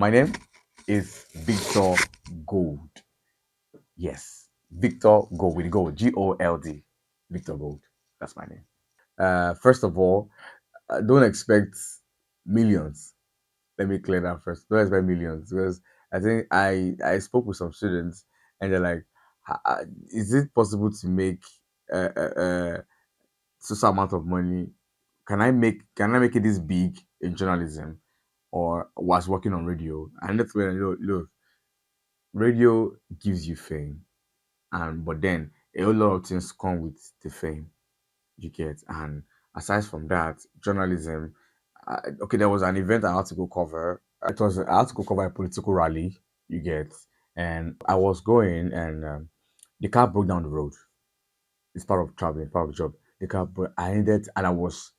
My name is Victor Gold. Yes, Victor Gold with Gold, Gold. Victor Gold. That's my name. First of all, don't expect millions. Let me clear that first. Don't expect millions because I think I spoke with some students and they're like, "Is it possible to make such amount of money? Can I make it this big in journalism or was working on radio?" And that's when look, radio gives you fame, and but then a whole lot of things come with the fame you get. And aside from that, journalism. Okay, there was an event I had to go cover. I had to go cover a political rally. You get, and I was going, and the car broke down the road. It's part of traveling, part of the job. The car, but I needed, and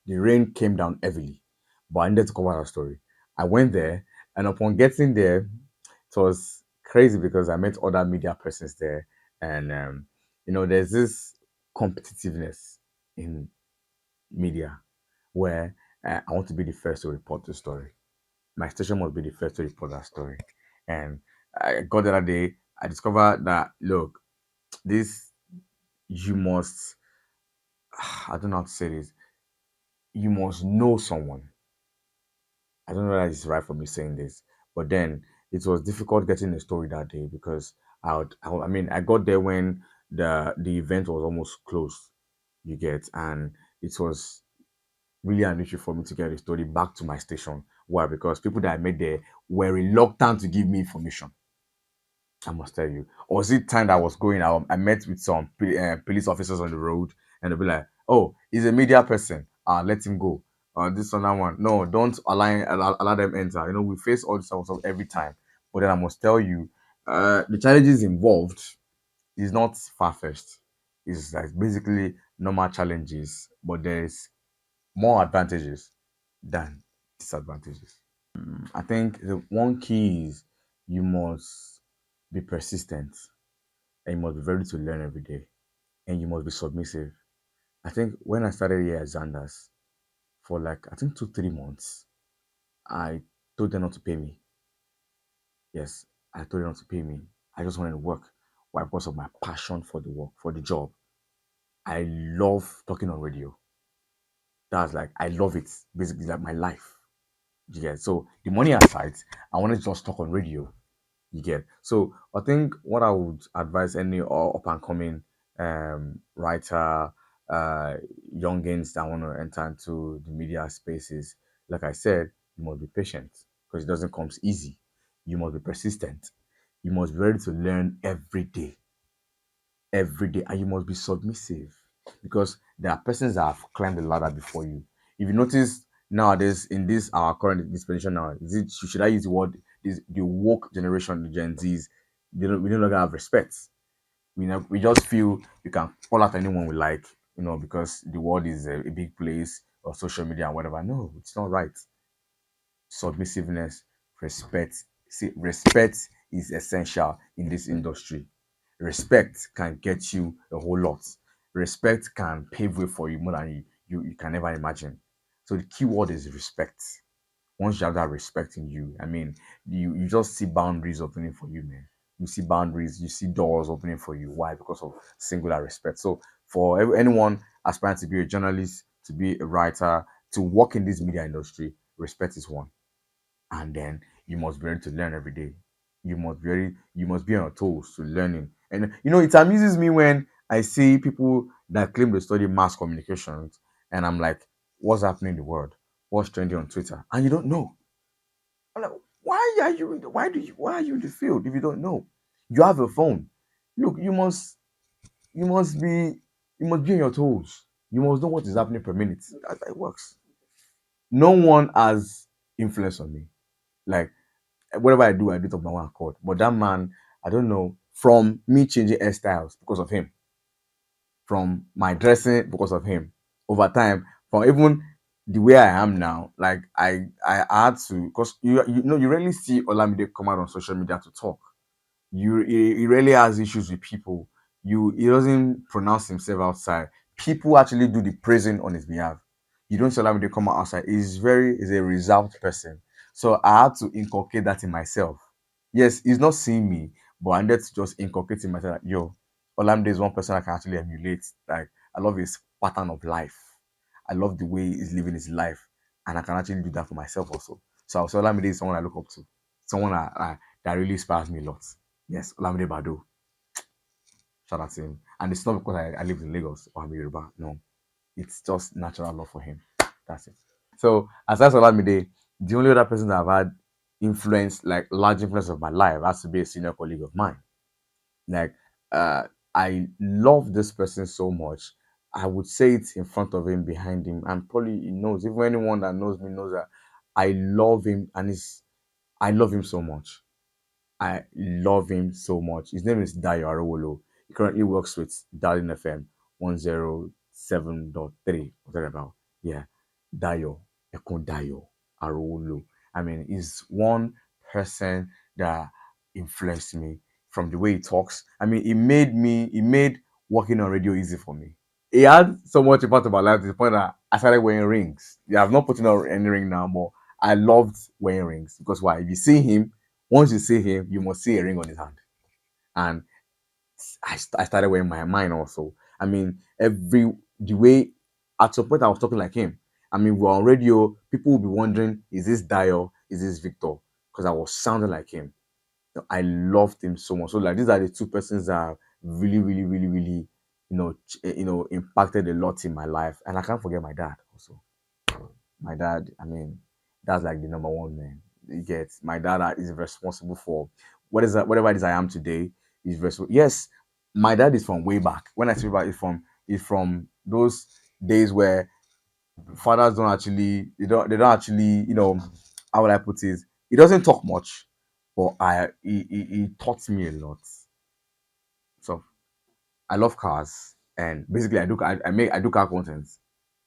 the rain came down heavily, but I needed to cover that story. I went there, and upon getting there, it was crazy because I met other media persons there, and there's this competitiveness in media where I want to be the first to report the story. My station must be the first to report that story, and I got the other day. I discovered that look, this you must. I don't know how to say this. You must know someone. I don't know that it's right for me saying this, but then it was difficult getting a story that day because I got there when the event was almost closed. You get, and it was really an issue for me to get a story back to my station. Why? Because people that I met there were reluctant to give me information. I must tell you. Or was it time that I was going out? I met with some police officers on the road, and they'll be like, "Oh, he's a media person. Let him go. This and that one. No, don't allow them enter." We face all this sort of stuff every time. But then I must tell you, the challenges involved is not far fetched. It's like basically normal challenges, but there's more advantages than disadvantages. I think the one key is you must be persistent and you must be ready to learn every day and you must be submissive. I think when I started here at Xander's for like I think 2 3 months, I told them not to pay me. Yes, I told them not to pay me. I just wanted to work. Why? Because of my passion for the work, for the job. I love talking on radio. That's like I love it. Basically, like my life. You get so the money aside, I wanted to just talk on radio. You get so I think what I would advise any up and coming writer, youngins that want to enter into the media spaces, like I said, you must be patient because it doesn't come easy. You must be persistent. You must be ready to learn every day, and you must be submissive because there are persons that have climbed the ladder before you. If you notice nowadays in this our current dispensation now, should I use the word this the woke generation, the Gen Zs, we no longer have respect. We just feel we can call out anyone we like, because the world is a big place or social media and whatever. No, it's not right. Submissiveness, respect. See, respect is essential in this industry. Respect can get you a whole lot. Respect can pave way for you more than you can ever imagine. So the key word is respect. Once you have that respect in you, I mean, you just see boundaries opening for you, man. You see boundaries, you see doors opening for you. Why? Because of singular respect. So for anyone aspiring to be a journalist, to be a writer, to work in this media industry, respect is one. And then you must be ready to learn every day. You must be on your toes to learning. And it amuses me when I see people that claim to study mass communications, and I'm like, what's happening in the world? What's trending on Twitter? And you don't know. I'm like, why are you in the field if you don't know? You have a phone. Look, you must be on your toes. You must know what is happening per minute. That's how it works. No one has influence on me. Like whatever I do it of my own accord. But that man, I don't know, from me changing hairstyles because of him, from my dressing because of him, over time, from even the way I am now, like I had to, because you rarely see Olamide come out on social media to talk. He rarely has issues with people. He doesn't pronounce himself outside. People actually do the praising on his behalf. You don't see Olamide come out outside. He's a reserved person. So I had to inculcate that in myself. Yes, he's not seeing me, but I needed to just inculcate in myself that, yo, Olamide is one person I can actually emulate. Like, I love his pattern of life. I love the way he's living his life. And I can actually do that for myself also. So Olamide is someone I look up to. Someone that really inspires me a lot. Yes, Olamide Bado. Shout out to him. And it's not because I live in Lagos or I'm Yoruba. No. It's just natural love for him. That's it. So aside from Olamide, the only other person that I've had influence, like large influence of my life, has to be a senior colleague of mine. Like, uh, I love this person so much. I would say it in front of him, behind him, and probably he knows. Even anyone that knows me knows that I love him, and I love him so much. I love him so much. His name is Dayo Arowolo. He currently works with Darling FM 107.3. What's that about? Yeah. Dayo. Ekun Dayo Arowolo. I mean, he's one person that influenced me from the way he talks. I mean, he made working on radio easy for me. He had so much impact about life to the point that I started wearing rings. Yeah, I've not put on any ring now, but I loved wearing rings because why? If you see him, once you see him, you must see a ring on his hand. And I started wearing mine also. I mean, the way, at some point I was talking like him. I mean, we're on radio, people will be wondering, is this Dio? Is this Victor? Because I was sounding like him. I loved him so much. So like these are the two persons that really, really, really, really, impacted a lot in my life. And I can't forget my dad also. My dad, I mean, that's like the number one man. You get my dad is responsible for what is that, whatever it is I am today. Is responsible. Yes, my dad is from way back. When I say about it's from those days where fathers don't actually they don't actually, how would I put it? He doesn't talk much, but he taught me a lot. So I love cars, and basically I do car content,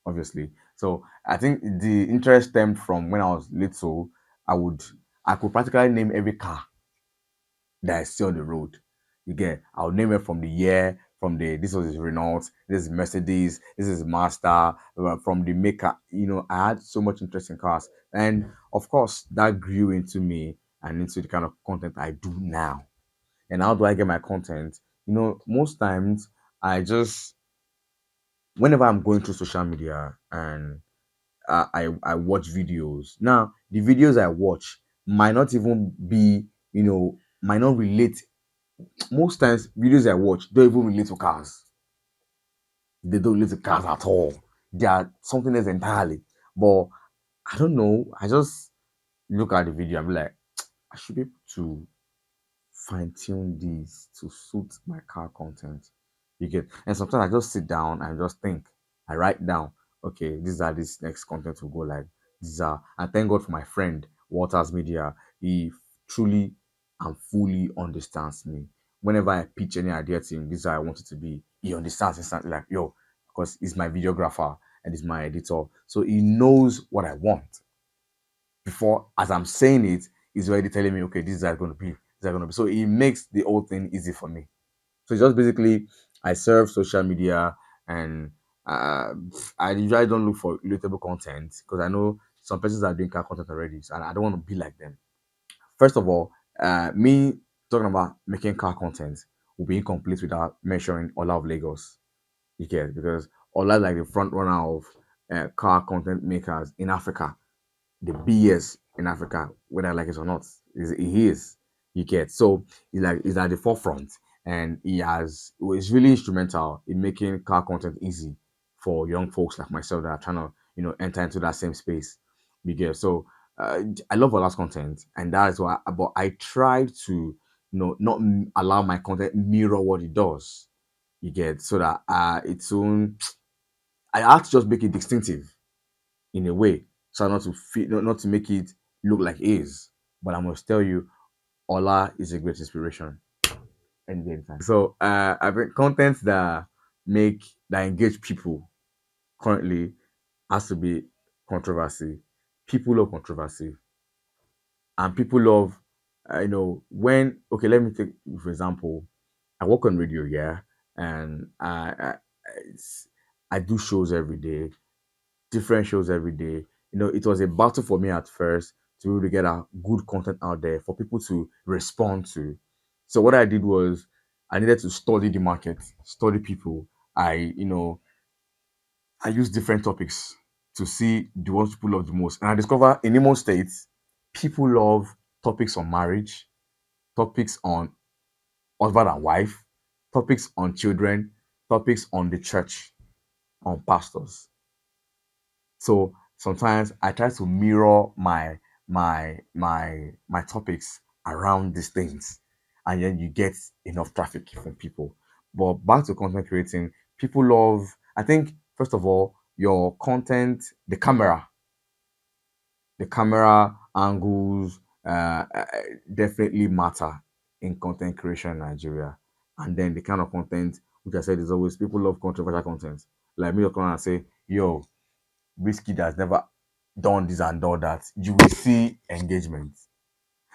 obviously. So I think the interest stemmed from when I was little. I would I could practically name every car that I see on the road. You get, I'll name it from the year, from the this was Renault, this is Mercedes, this is Mazda, from the maker. I had so much interest in cars, and of course that grew into me and into the kind of content I do now. And how do I get my content? Most times I just whenever I'm going through social media and I watch videos. Now, the videos I watch might not even be, might not relate. Most times, videos I watch don't even relate to cars. They don't relate to cars at all. They are something else entirely. But I don't know. I just look at the video and be like, I should be able to fine tune these to suit my car content. You get, and sometimes I just sit down and just think. I write down, okay, these are this next content will go like. These are, and thank God for my friend Walters Media. He truly and fully understands me. Whenever I pitch any idea to him, this is how I want it to be. He understands instantly, like, yo, because he's my videographer and he's my editor. So he knows what I want before, as I'm saying it, he's already telling me, okay, this is how it's going to be. This is how it's going to be. So it makes the whole thing easy for me. So just basically, I serve social media, and uh, I usually don't look for relatable content because I know some persons are doing car content already, so, and I don't want to be like them. First of all, me talking about making car content will be incomplete without mentioning Ola of Lagos. You get, because Ola is like the front runner of car content makers in Africa, the BS in Africa, whether I like it or not. He is. You get, so he's at the forefront, and he was really instrumental in making car content easy for young folks like myself that are trying to enter into that same space. You get, so I love Ola's content, and that is why. But I try to not allow my content mirror what he does. You get, so that its own. I have to just make it distinctive in a way, so not to feel, not to make it look like it is. But I must tell you, Ola is a great inspiration. Anytime. So I think content that engage people currently has to be controversy. People love controversy, and people love, when, okay, let me take for example, I work on radio, yeah, and it's, I do shows every day, different shows every day. It was a battle for me at first to be able to get a good content out there for people to respond to. So what I did was I needed to study the market, study people. I use different topics to see the ones people love the most. And I discover in Imo states, people love topics on marriage, topics on husband and wife, topics on children, topics on the church, on pastors. So sometimes I try to mirror my topics around these things, and then you get enough traffic from people. But back to content creating, people love. I think first of all, your content, the camera angles, definitely matter in content creation in Nigeria. And then the kind of content, which I said is always people love controversial content. Like me, come and say, yo, Whiskey has never done this and done that, you will see engagement.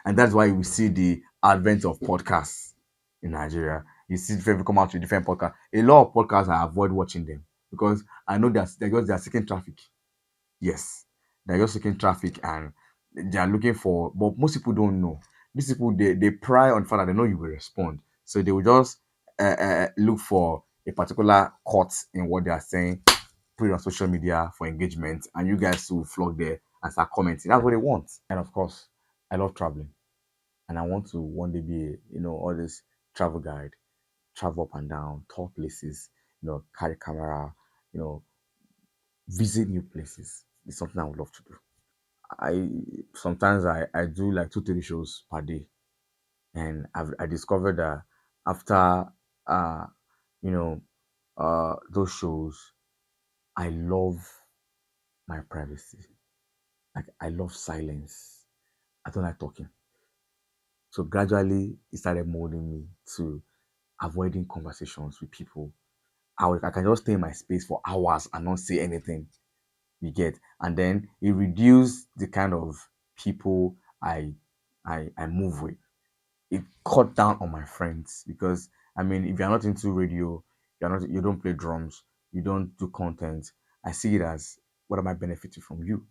And that's why you will see the advent of podcasts in Nigeria. You see people come out with different podcasts. A lot of podcasts, I avoid watching them because I know that they're seeking traffic. Yes, they're just seeking traffic and they are looking for, but most people don't know. These people, they pry on the fact that they know you will respond. So they will just look for a particular cut in what they are saying, put it on social media for engagement, and you guys will flock there and start commenting. That's what they want. And of course, I love traveling, and I want to one day be, all this travel guide, travel up and down, tour places, carry camera, you know, visit new places. It's something I would love to do. I sometimes I do like 2 3 shows per day, and I discovered that after you know those shows, I love my privacy. Like I love silence. I don't like talking. So gradually, it started molding me to avoiding conversations with people. I can just stay in my space for hours and not say anything. You get, and then it reduced the kind of people I move with. It cut down on my friends because I mean, if you're not into radio, you don't play drums, you don't do content. I see it as what am I benefiting from you?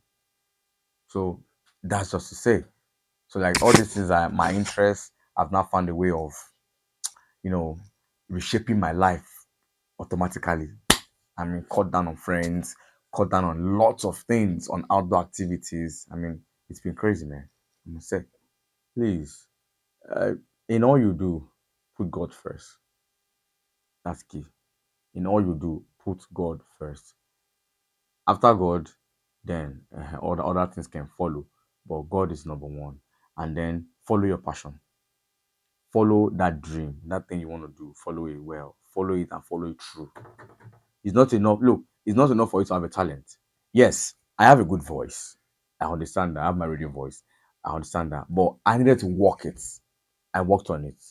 So that's just to say. So like all these things are my interests. I've now found a way of, you know, reshaping my life automatically. I mean, cut down on friends, cut down on lots of things, on outdoor activities. I mean, it's been crazy, man. I must say, please, uh, in all you do, put God first. That's key. In all you do, put God first. After God, then all the other things can follow. But God is number one. And then follow your passion. Follow that dream, that thing you want to do. Follow it well. Follow it and follow it through. It's not enough. Look, it's not enough for you to have a talent. Yes, I have a good voice. I understand that. I have my radio voice. I understand that. But I needed to work it. I worked on it.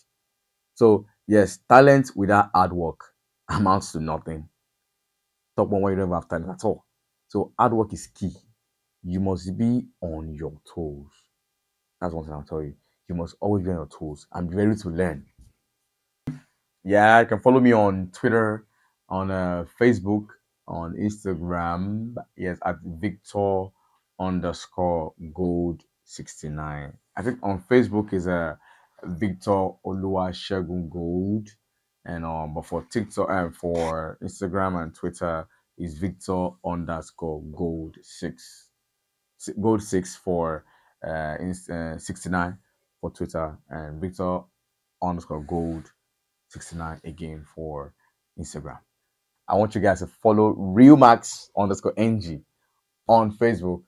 So, yes, talent without hard work amounts to nothing. Top one when you don't have talent at all. So, hard work is key. You must be on your toes. That's one thing I'll tell you. You must always be on your toes and be ready to learn. Yeah, you can follow me on Twitter, on Facebook, on Instagram. Yes, at Victor underscore gold 69. I think on Facebook is Victor Oluwasegun Gold, and but for TikTok and for Instagram and Twitter is Victor underscore gold gold 6 for 69 for Twitter, and Victor underscore gold 69 again for Instagram. I want you guys to follow ReelMax underscore NG on Facebook,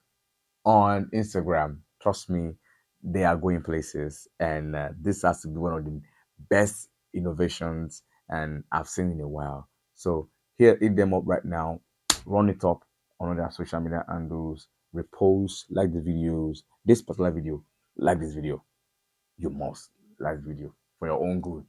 on Instagram. Trust me, they are going places, and this has to be one of the best innovations and I've seen in a while. So here, eat them up right now. Run it up on their social media handles. Repost, like the videos. This particular video, like this video. You must like the video for your own good.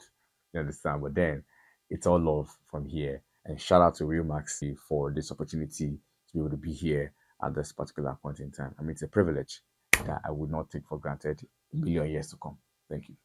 You understand? But then it's all love from here. And shout out to ReelMax for this opportunity to be able to be here at this particular point in time. I mean, it's a privilege that I would not take for granted a million years to come. Thank you.